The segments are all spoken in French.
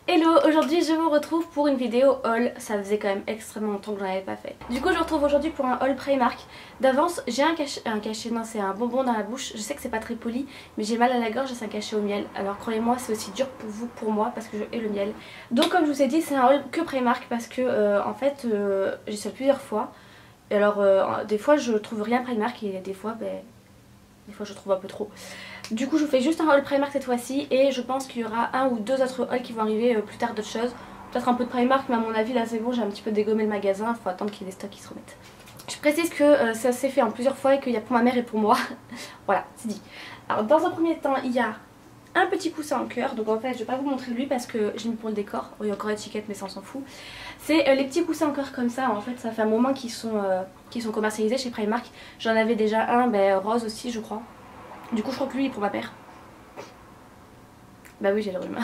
Hello, aujourd'hui je vous retrouve pour une vidéo haul. Ça faisait quand même extrêmement longtemps que j'en avais pas fait. Du coup je vous retrouve aujourd'hui pour un haul Primark. D'avance j'ai un cachet, non c'est un bonbon dans la bouche. Je sais que c'est pas très poli mais j'ai mal à la gorge et c'est un cachet au miel. Alors croyez-moi c'est aussi dur pour vous que pour moi parce que je hais le miel. Donc comme je vous ai dit c'est un haul que Primark parce que en fait j'ai essayé plusieurs fois. Et alors des fois je trouve rien Primark et des fois je trouve un peu trop. Du coup je vous fais juste un haul Primark cette fois-ci et je pense qu'il y aura un ou deux autres hauls qui vont arriver plus tard d'autres choses. Peut-être un peu de Primark mais à mon avis là c'est bon, j'ai un petit peu dégommé le magasin, il faut attendre qu'il y ait des stocks qui se remettent. Je précise que ça s'est fait en plusieurs fois et qu'il y a pour ma mère et pour moi. Voilà, c'est dit. Alors dans un premier temps il y a un petit coussin en cœur, donc en fait je vais pas vous montrer lui parce que j'ai mis pour le décor. Il y a encore l'étiquette mais ça on s'en fout. C'est les petits coussins en cœur comme ça, en fait ça fait un moment qu'ils sont commercialisés chez Primark. J'en avais déjà un rose aussi je crois. Du coup je crois que lui il est pour ma mère. Bah oui j'ai le rhume.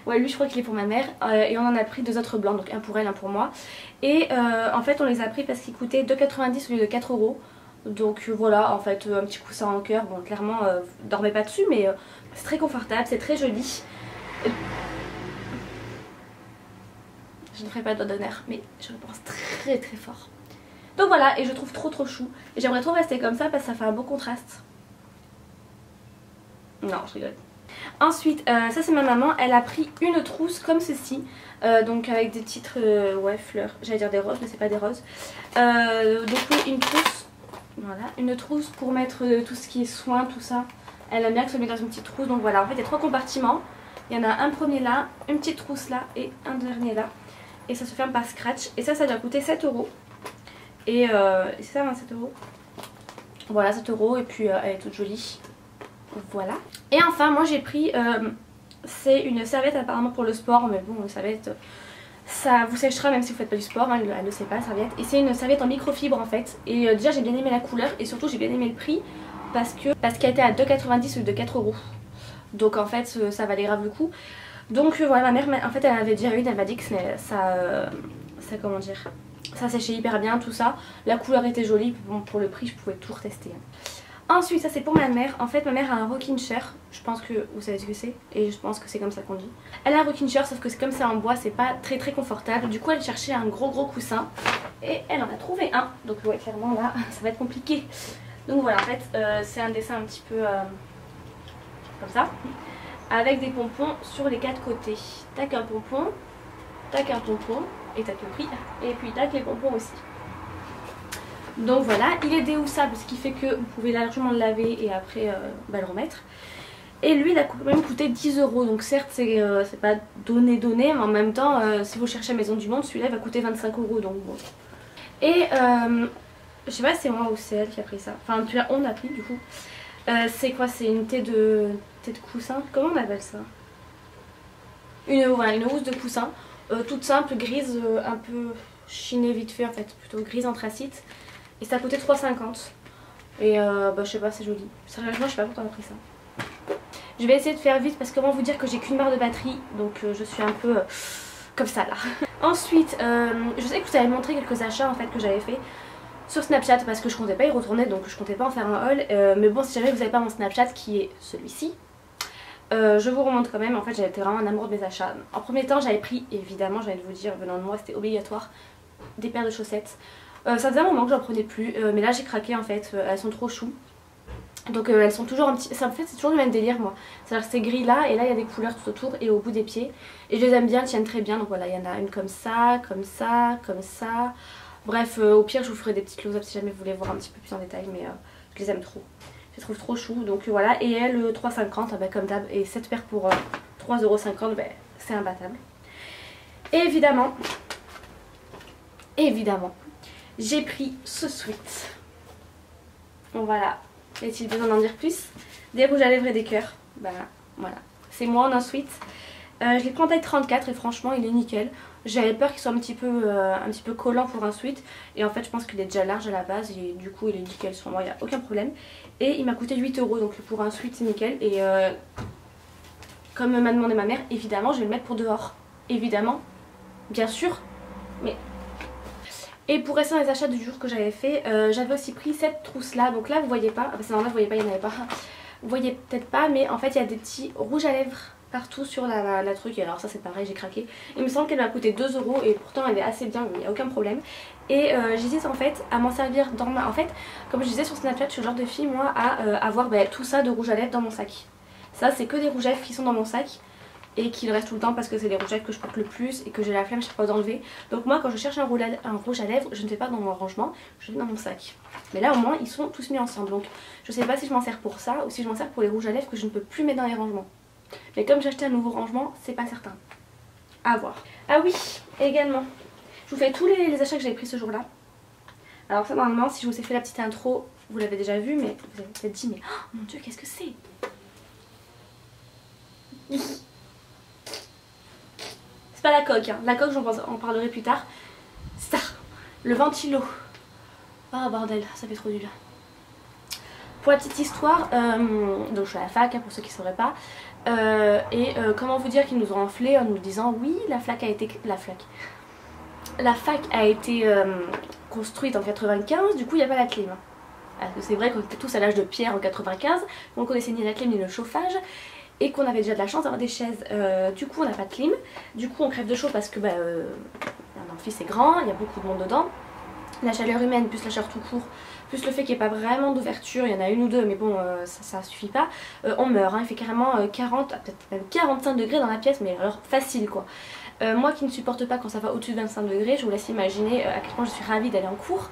Ouais lui je crois qu'il est pour ma mère et on en a pris deux autres blancs, donc un pour elle, un pour moi. Et en fait on les a pris parce qu'ils coûtaient 2,90 au lieu de 4 €. Donc voilà en fait un petit coussin en cœur, bon clairement dormez pas dessus mais c'est très confortable, c'est très joli. Je ne ferai pas de doigt d'honneur mais je le pense très très fort. Donc voilà, et je trouve trop chou. Et j'aimerais trop rester comme ça parce que ça fait un beau contraste. Non, je rigole. Ensuite, ça c'est ma maman, elle a pris une trousse comme ceci, donc avec des titres, ouais fleurs, j'allais dire des roses mais c'est pas des roses. Donc oui, une trousse, voilà, une trousse pour mettre tout ce qui est soin, tout ça. Elle aime bien que ça soit mis dans une petite trousse, donc voilà, en fait il y a trois compartiments. Il y en a un premier là, une petite trousse là et un dernier là. Et ça se ferme par scratch, et ça doit coûter 7 €. Et c'est ça 27 €. Voilà 7 € et puis elle est toute jolie. Voilà. Et enfin moi j'ai pris, c'est une serviette apparemment pour le sport, mais bon une serviette ça vous séchera même si vous faites pas du sport, hein, elle ne sait pas la serviette. Et c'est une serviette en microfibre en fait. Et déjà j'ai bien aimé la couleur et surtout j'ai bien aimé le prix parce qu'elle était à 2,90 ou de 4 €. Donc en fait ça valait grave le coup. Donc voilà, ma mère en fait elle en avait déjà une, elle m'a dit que ça comment dire, ça séchait hyper bien tout ça. La couleur était jolie, bon pour le prix je pouvais tout retester. Ensuite ça c'est pour ma mère, en fait ma mère a un rocking chair, je pense que vous savez ce que c'est et je pense que c'est comme ça qu'on dit. Elle a un rocking chair sauf que c'est comme c'est en bois, c'est pas très confortable, du coup elle cherchait un gros coussin et elle en a trouvé un. Donc ouais clairement là ça va être compliqué. Donc voilà en fait c'est un dessin un petit peu comme ça, avec des pompons sur les quatre côtés. Tac un pompon et tac le prix et puis tac les pompons aussi. Donc voilà, il est déhoussable, ce qui fait que vous pouvez largement le laver et après le remettre. Et lui il a quand même coûté 10 €, donc certes c'est pas donné mais en même temps si vous cherchez à Maison du Monde, celui-là va coûter 25 € donc bon. Et je sais pas si c'est moi ou c'est elle qui a pris ça, enfin on a pris du coup. C'est quoi, c'est une tête de coussin, comment on appelle ça? Voilà, une housse de coussin, toute simple, grise, un peu chinée vite fait en fait, plutôt grise anthracite. Et ça a coûté 3,50 €. Et je sais pas, c'est joli. Sérieusement, je sais pas pourquoi on a pris ça. Je vais essayer de faire vite parce que comment vous dire que j'ai qu'une barre de batterie. Donc je suis un peu comme ça là. Ensuite, je sais que je vous avais montré quelques achats en fait que j'avais fait sur Snapchat parce que je comptais pas y retourner, donc je comptais pas en faire un haul. Mais bon, si jamais vous n'avez pas mon Snapchat qui est celui-ci, je vous remonte quand même. En fait j'avais été vraiment en amour de mes achats. En premier temps j'avais pris, évidemment j'allais vous dire venant de moi c'était obligatoire, des paires de chaussettes. Ça faisait un moment que j'en prenais plus, mais là j'ai craqué en fait, elles sont trop chou. Donc elles sont toujours un petit, en fait c'est toujours le même délire moi. C'est-à-dire que c'est gris là et là il y a des couleurs tout autour et au bout des pieds. Et je les aime bien, elles tiennent très bien, donc voilà il y en a une comme ça, comme ça, comme ça. Bref au pire je vous ferai des petits close-up si jamais vous voulez voir un petit peu plus en détail, mais je les aime trop. Je les trouve trop chou, donc voilà. Et elle 3,50 comme d'hab, et 7 paires pour 3,50 €, c'est imbattable. Et évidemment j'ai pris ce sweat. Bon voilà, y a-t-il besoin d'en dire plus? Des rouges à lèvres et des cœurs. Voilà, c'est moi en un sweat. Je l'ai pris en taille 34 et franchement il est nickel. J'avais peur qu'il soit un petit peu collant pour un sweat. Et en fait je pense qu'il est déjà large à la base et du coup il est nickel sur moi, il n'y a aucun problème. Et il m'a coûté 8 €, donc pour un sweat c'est nickel. Et comme m'a demandé ma mère, évidemment je vais le mettre pour dehors. Évidemment, bien sûr, mais... Et pour rester dans les achats du jour que j'avais fait, j'avais aussi pris cette trousse là. Donc là vous voyez pas, c'est normal vous voyez pas, il n'y en avait pas. Vous voyez peut-être pas mais en fait il y a des petits rouges à lèvres partout sur la truc. Et alors ça c'est pareil, j'ai craqué. Il me semble qu'elle m'a coûté 2 euros et pourtant elle est assez bien, il n'y a aucun problème. Et j'hésite en fait à m'en servir dans ma... En fait, comme je disais sur Snapchat, je suis le genre de fille moi à avoir tout ça de rouge à lèvres dans mon sac. Ça c'est que des rouges à lèvres qui sont dans mon sac et qui le restent tout le temps parce que c'est les rouges à lèvres que je porte le plus et que j'ai la flemme, je sais pas d'enlever. Donc moi quand je cherche un rouge à lèvres, je ne fais pas dans mon rangement, je le mets dans mon sac. Mais là au moins ils sont tous mis ensemble, donc je sais pas si je m'en sers pour ça ou si je m'en sers pour les rouges à lèvres que je ne peux plus mettre dans les rangements. Mais comme j'ai acheté un nouveau rangement, c'est pas certain. À voir. Ah oui, également, je vous fais tous les achats que j'avais pris ce jour-là. Alors ça normalement, si je vous ai fait la petite intro, vous l'avez déjà vu, mais vous avez peut-être dit, mais oh mon dieu, qu'est-ce que c'est? C'est pas la coque, hein. La coque j'en parlerai plus tard. C'est ça, le ventilo. Ah bordel, ça fait trop du bien. Pour la petite histoire, donc je suis à la fac, hein, pour ceux qui ne sauraient pas. Comment vous dire qu'ils nous ont enflé en nous disant oui, la fac a été construite en 95, du coup il n'y a pas la clim. Parce que c'est vrai qu'on était tous à l'âge de pierre en 95, donc on connaissait ni la clim ni le chauffage. Et qu'on avait déjà de la chance d'avoir des chaises, du coup on n'a pas de clim, du coup on crève de chaud parce que un amphi c'est grand, il y a beaucoup de monde dedans. La chaleur humaine plus la chaleur tout court, plus le fait qu'il n'y ait pas vraiment d'ouverture, il y en a une ou deux mais bon ça suffit pas, on meurt, hein. Il fait carrément 40, peut-être même 45 degrés dans la pièce, mais alors facile quoi. Moi qui ne supporte pas quand ça va au-dessus de 25 degrés, je vous laisse imaginer à quel point je suis ravie d'aller en cours.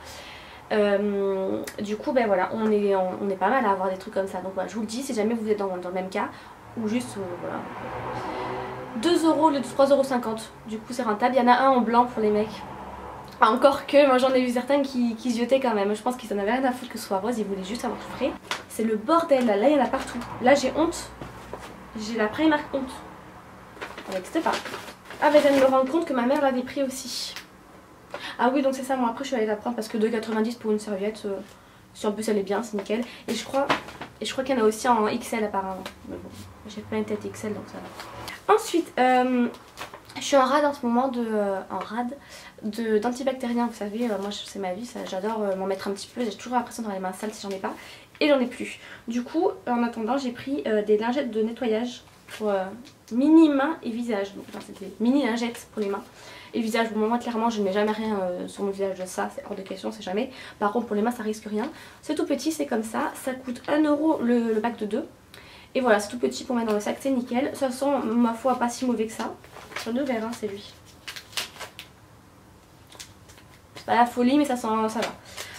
Du coup voilà, on est pas mal à avoir des trucs comme ça, donc voilà, je vous le dis si jamais vous êtes dans le même cas, ou juste voilà. 2 euros au lieu de 3,50 €, du coup c'est rentable, il y en a un en blanc pour les mecs. Encore que moi j'en ai vu certains qui ziotaient quand même, je pense qu'ils en avaient rien à foutre que ce soit rose, ils voulaient juste avoir tout frais. C'est le bordel là, il y en a partout. Là j'ai honte, j'ai la Primark honte. Ça n'existe pas. Ah mais je viens de me rendre compte que ma mère l'avait pris aussi. Ah oui donc c'est ça, moi après je suis allée la prendre parce que 2,90 € pour une serviette, si en plus elle est bien c'est nickel. Et je crois qu'il y en a aussi en XL apparemment. Mais bon, j'ai pas une tête XL donc ça va. Ensuite, je suis en rade en ce moment d'antibactérien, vous savez, moi c'est ma vie, j'adore m'en mettre un petit peu, j'ai toujours l'impression d'avoir les mains sales si j'en ai pas, et j'en ai plus. Du coup, en attendant, j'ai pris des lingettes de nettoyage pour mini mains et visage, donc c'est des mini lingettes pour les mains et visage. Bon, moi clairement je ne mets jamais rien sur mon visage de ça, c'est hors de question, c'est jamais. Par contre pour les mains ça risque rien, c'est tout petit, c'est comme ça, ça coûte 1 € le pack de 2. Et voilà, c'est tout petit pour mettre dans le sac, c'est nickel. Ça sent, ma foi, pas si mauvais que ça. C'est de verre, hein, c'est lui. C'est pas la folie, mais ça sent, ça va.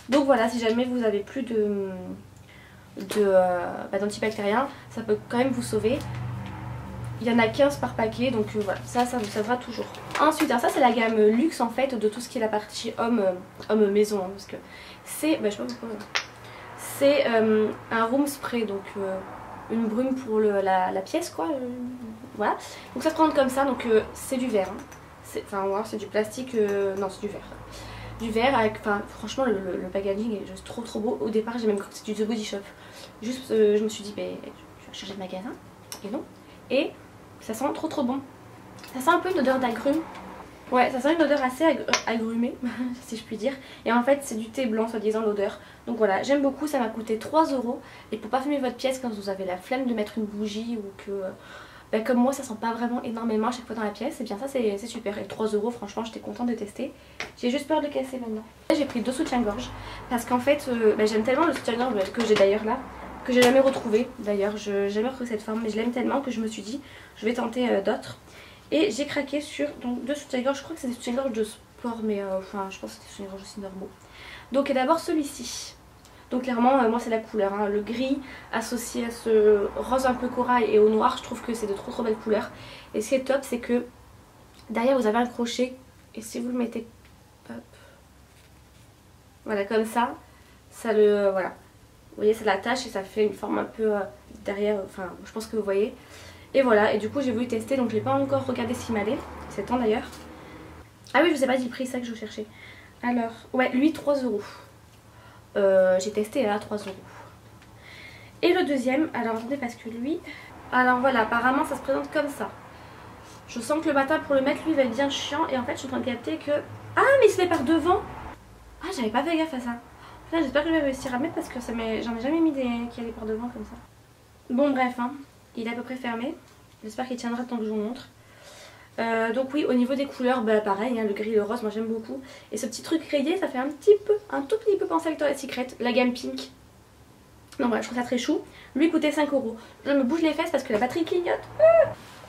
Donc voilà, si jamais vous avez plus d'antibactériens, ça peut quand même vous sauver. Il y en a 15 par paquet, donc voilà, ça vous sauvera toujours. Ensuite, alors ça c'est la gamme luxe en fait de tout ce qui est la partie homme maison, hein, parce que c'est, je sais pas pourquoi, c'est un room spray, donc une brume pour la pièce quoi, voilà. Donc ça se prend comme ça, donc c'est du verre, hein. Enfin ouais, c'est du plastique, non c'est du verre. Du verre avec, enfin franchement le packaging est juste trop beau. Au départ j'ai même cru que c'était du The Body Shop. Juste je me suis dit, je vais changer de magasin, et non. Et ça sent trop bon. Ça sent un peu une odeur d'agrumes. Ouais, ça sent une odeur assez agrumée, si je puis dire. Et en fait, c'est du thé blanc, soi-disant, l'odeur. Donc voilà, j'aime beaucoup, ça m'a coûté 3 €. Et pour pas fumer votre pièce quand vous avez la flemme de mettre une bougie ou que, comme moi, ça sent pas vraiment énormément à chaque fois dans la pièce, et bien ça, c'est super. Et 3 €, franchement, j'étais contente de tester. J'ai juste peur de casser maintenant. J'ai pris 2 soutiens-gorge parce qu'en fait, j'aime tellement le soutien-gorge que j'ai d'ailleurs là, que j'ai jamais retrouvé. D'ailleurs, je n'ai jamais retrouvé cette forme, mais je l'aime tellement que je me suis dit, je vais tenter d'autres. Et j'ai craqué sur donc 2 soutiens-gorge, je crois que c'est des soutiens-gorge de sport, mais enfin je pense que c'est des soutiens-gorge aussi normaux. Donc d'abord celui-ci. Donc clairement moi c'est la couleur, hein, le gris associé à ce rose un peu corail et au noir, je trouve que c'est de trop belles couleurs. Et ce qui est top c'est que derrière vous avez un crochet et si vous le mettez, hop, voilà comme ça, ça le, voilà. Vous voyez ça l'attache et ça fait une forme un peu derrière, enfin je pense que vous voyez. Et voilà, et du coup j'ai voulu tester, donc je n'ai pas encore regardé ce qu'il m'allait, c'est temps d'ailleurs. Ah oui, je vous ai pas dit le prix, c'est ça que je cherchais. Alors, ouais, lui 3 €. J'ai testé à 3 €. Et le deuxième, alors attendez parce que lui... Alors voilà, apparemment ça se présente comme ça. Je sens que le matin pour le mettre, lui, va être bien chiant. Et en fait, je suis en train de capter que... Ah, mais il se met par devant. Ah, j'avais pas fait gaffe à ça. J'espère que je vais réussir à mettre parce que j'en ai jamais mis des qui allaient par devant comme ça. Bon bref, hein. Il est à peu près fermé. J'espère qu'il tiendra tant que je vous montre. Donc oui, au niveau des couleurs, bah pareil, hein, le gris et le rose, moi j'aime beaucoup. Et ce petit truc rayé, ça fait un tout petit peu penser à Victoria's Secret, la gamme pink. Donc voilà, je trouve ça très chou. Lui coûtait 5 €. Je me bouge les fesses parce que la batterie clignote.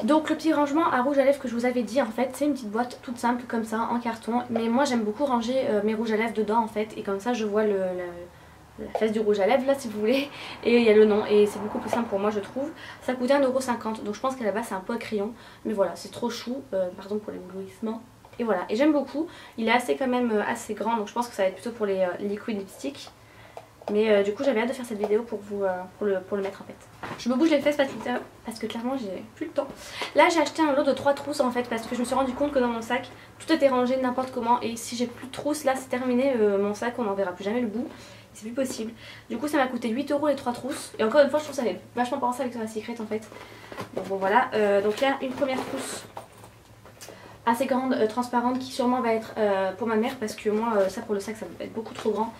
Donc le petit rangement à rouge à lèvres que je vous avais dit, en fait, c'est une petite boîte toute simple comme ça, en carton. Mais moi j'aime beaucoup ranger mes rouges à lèvres dedans en fait. Et comme ça je vois la fesse du rouge à lèvres là si vous voulez, et il y a le nom, et c'est beaucoup plus simple pour moi je trouve. Ça coûtait 1,50 €, donc je pense qu'à la base c'est un peu à crayon, mais voilà, c'est trop chou, pardon pour l'éblouissement. Et voilà, et j'aime beaucoup, il est assez quand même assez grand, donc je pense que ça va être plutôt pour les liquid lipstick. Mais du coup j'avais hâte de faire cette vidéo pour vous pour le mettre en fait. Je me bouge les fesses parce que clairement j'ai plus le temps. Là j'ai acheté un lot de 3 trousses en fait, parce que je me suis rendu compte que dans mon sac tout était rangé n'importe comment, et si j'ai plus de trousses là c'est terminé, mon sac on n'en verra plus jamais le bout. C'est plus possible. Du coup ça m'a coûté 8 € les 3 trousses. Et encore une fois je trouve ça fait vachement penser avec Victoria's Secret en fait. Donc bon voilà. Donc il y a une première trousse assez grande, transparente, qui sûrement va être pour ma mère. Parce que moi ça pour le sac ça va être beaucoup trop grand.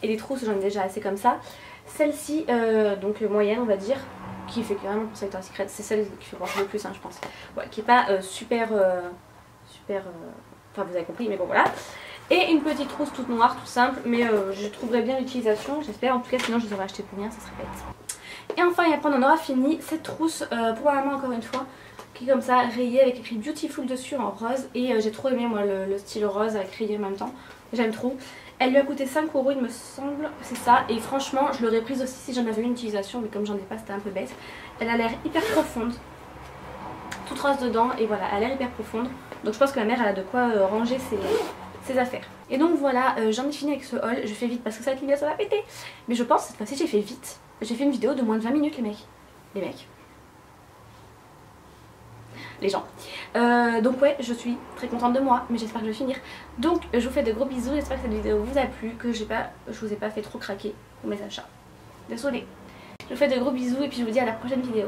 Et les trousses j'en ai déjà assez comme ça. Celle-ci donc moyenne on va dire, qui fait carrément penser à Victoria's Secret. C'est celle qui fait penser le plus hein, je pense. Ouais, qui est pas super... Enfin vous avez compris mais bon voilà. Et une petite trousse toute noire, tout simple, mais je trouverai bien l'utilisation, j'espère. En tout cas, sinon je les aurais acheté pour rien, ça serait bête. Et enfin, et après on en aura fini, cette trousse, probablement encore une fois, qui est comme ça, rayée avec écrit Beautiful dessus en rose. Et j'ai trop aimé moi le style rose avec rayé en même temps, j'aime trop. Elle lui a coûté 5 € il me semble, c'est ça. Et franchement, je l'aurais prise aussi si j'en avais une utilisation, mais comme j'en ai pas, c'était un peu bête. Elle a l'air hyper profonde, toute rose dedans, et voilà, elle a l'air hyper profonde. Donc je pense que ma mère elle a de quoi ranger ses affaires. Et donc voilà, j'en ai fini avec ce haul. Je fais vite parce que ça va péter. Mais je pense cette fois-ci j'ai fait vite. J'ai fait une vidéo de moins de 20 minutes les mecs. Les gens. Donc ouais, je suis très contente de moi, mais j'espère que je vais finir. Donc je vous fais de gros bisous, j'espère que cette vidéo vous a plu, que je vous ai pas fait trop craquer pour mes achats. Désolée. Je vous fais de gros bisous et puis je vous dis à la prochaine vidéo.